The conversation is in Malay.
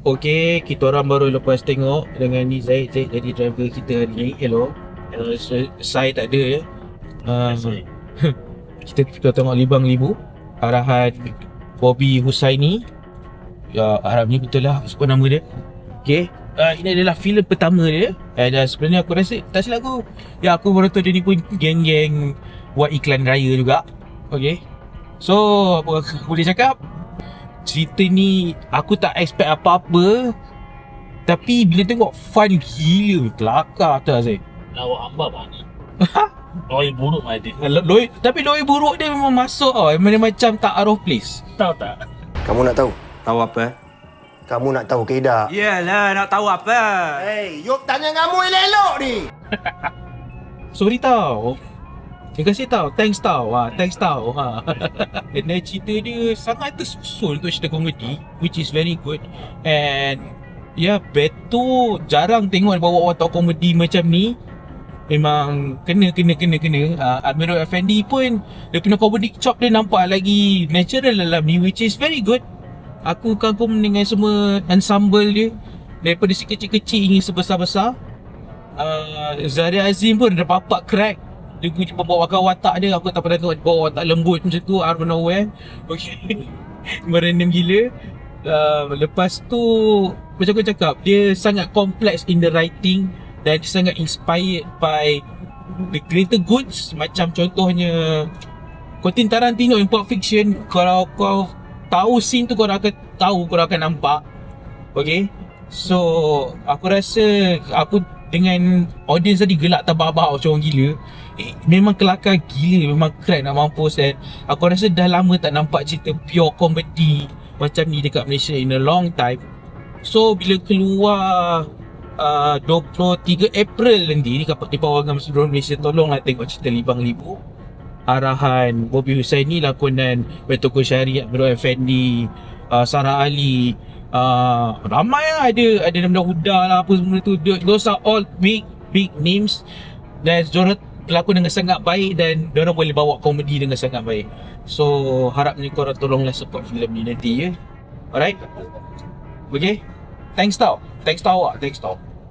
Okay, kita orang baru lepas tengok dengan ni Zaid jadi driver kita hari ni. Hello. Saya tak ada ya. Kita tengok Libang Libu arahan Bobby Husaini. Ya, harapnya betul lah sebut nama dia. Okay, ini adalah filem pertama dia. Dan sebenarnya aku rasa, tak silap aku, ya aku baru tahu dia ni pun geng-geng buat iklan raya juga. Okay, so apa aku boleh cakap, cerita ni aku tak expect apa-apa, tapi bila tengok fun gila, kelakar tak Zaid? Lawak hamba banyak. Lawak buruk ada. Tapi lawyer buruk dia memang masuk tau, macam tak out of place. Tahu tak? Kamu nak tahu? Tahu apa? Kamu nak tahu ke tidak? Yalah, nak tahu apa? Hey, Yop tanya kamu elok-elok ni. Sorry tau. Terima kasih tau, thanks tau. Thanks tau. Dan cerita dia sangat tersusun untuk cerita komedi, which is very good. And ya, Beto jarang tengok dia bawa watak komedi macam ni. Memang kena. Amirul Effendi pun dia punya comedy chop dia nampak lagi natural dalam ni, which is very good. Aku kagum dengan semua ensemble dia, daripada si kecil-kecil hingga sebesar-besar. Zaria Azim pun ada papak crack. Dia punya pembawakan watak dia, aku tak pernah tengok dia bawa watak lembut macam tu out of nowhere. Okay. Merandam gila. Lepas tu macam aku cakap, dia sangat complex in the writing dan dia sangat inspired by the greater goods. Macam contohnya Quentin Tarantino in Pulp Fiction. Kalau kau tahu scene tu, kau akan tahu, kau akan nampak. Okay, so aku rasa aku dengan audience tadi gelak terbabak macam orang gila. Memang kelakar gila, memang crack nak mampus. Dan aku rasa dah lama tak nampak cerita pure comedy macam ni dekat Malaysia in a long time. So bila keluar 23 April nanti ni di Pawagam Seluruh Malaysia, tolonglah tengok cerita Libang Libu arahan Bobby Husaini, lakonan Beto Koshari, Amirul Effendi, Sarah Ali, ramai lah, ada nama Huda lah, apa semua tu. Those are all big names dan diorang pelakon dengan sangat baik dan diorang boleh bawa komedi dengan sangat baik. So harapnya korang tolonglah support filem ni nanti ya. Alright, okay, thanks tau awak.